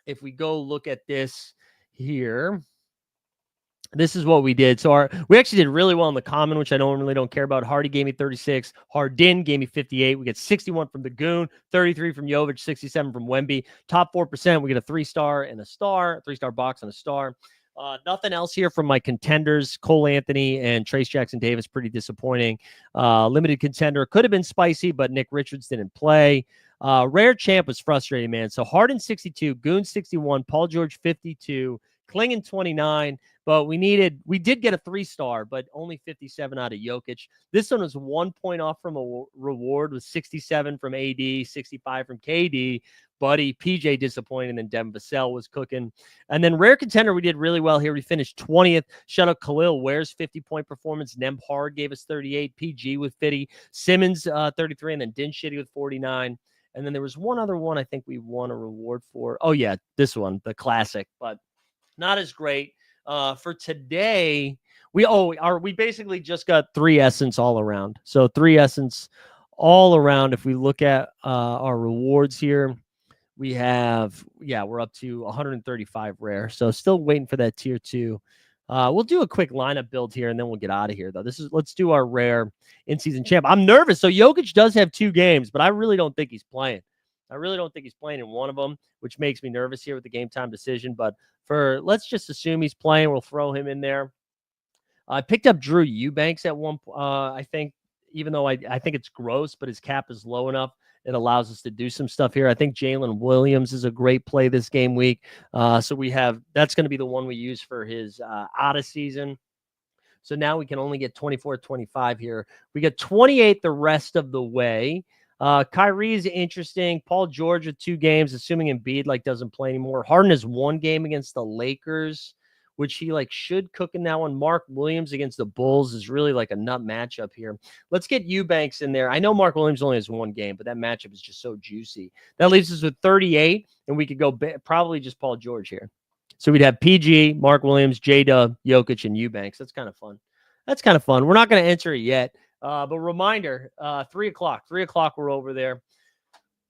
If we go look at this here, this is what we did. So we actually did really well in the common, which I really don't care about. Hardy gave me 36. Harden gave me 58. We get 61 from the Goon, 33 from Jovic, 67 from Wemby. Top 4%, we get a 3-star and a star, 3-star box and a star. Nothing else here from my contenders. Cole Anthony and Trace Jackson Davis, pretty disappointing. Limited contender. Could have been spicy, but Nick Richards didn't play. Rare champ was frustrating, man. So Harden 62, Goon 61, Paul George 52, Klingon 29. But we did get a 3-star, but only 57 out of Jokic. This one was 1 point off from a reward with 67 from AD, 65 from KD. Buddy, PJ disappointed, and then Devin Vassell was cooking. And then rare contender, we did really well here. We finished 20th. Shout out Khalil Ware's 50-point performance. Nembhard gave us 38. PG with 50. Simmons 33, and then Din Shitty with 49. And then there was one other one I think we won a reward for. Oh, yeah, this one, the classic, but not as great. For today, we basically just got 3 essence all around. So 3 essence all around. If we look at our rewards here, we have, we're up to 135 rare. So still waiting for that tier 2. We'll do a quick lineup build here, and then we'll get out of here, though. Let's do our rare in-season champ. I'm nervous. So Jokic does have 2 games, but I really don't think he's playing. I really don't think he's playing in one of them, which makes me nervous here with the game time decision. But let's just assume he's playing. We'll throw him in there. I picked up Drew Eubanks at one. I think, even though I think it's gross, but his cap is low enough, it allows us to do some stuff here. I think Jalen Williams is a great play this game week. So that's going to be the one we use for his out of season. So now we can only get 24, 25 here. We get 28 the rest of the way. Kyrie's interesting. Paul George with 2 games, assuming Embiid doesn't play anymore. Harden has 1 game against the Lakers, which he should cook in that one. Mark Williams against the Bulls is really a nut matchup here. Let's get Eubanks in there. I know Mark Williams only has 1 game, but that matchup is just so juicy. That leaves us with 38, and we could go probably just Paul George here. So we'd have PG, Mark Williams, J-Dub, Jokic, and Eubanks. That's kind of fun. We're not going to enter it yet. But reminder, 3 o'clock. 3 o'clock, we're over there.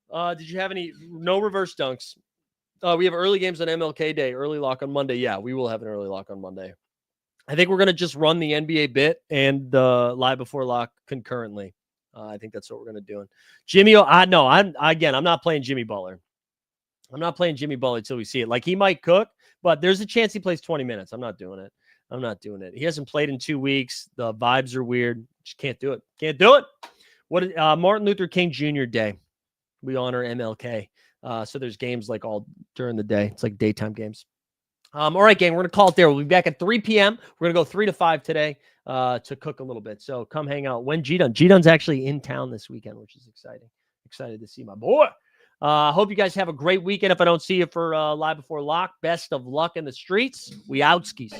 Did you have no reverse dunks? We have early games on MLK Day, early lock on Monday. Yeah, we will have an early lock on Monday. I think we're going to just run the NBA bit and the live before lock concurrently. I think that's what we're going to do. Jimmy, I'm not playing Jimmy Butler. I'm not playing Jimmy Butler until we see it. He might cook, but there's a chance he plays 20 minutes. I'm not doing it. He hasn't played in 2 weeks. The vibes are weird. Just can't do it. Martin Luther King Jr. Day. We honor MLK. So there's games all during the day. It's daytime games. All right, gang, we're going to call it there. We'll be back at 3 p.m. We're going to go 3 to 5 today to cook a little bit. So come hang out. When G-Dun's actually in town this weekend, which is exciting. Excited to see my boy. Hope you guys have a great weekend. If I don't see you for live before lock, best of luck in the streets. We outskis.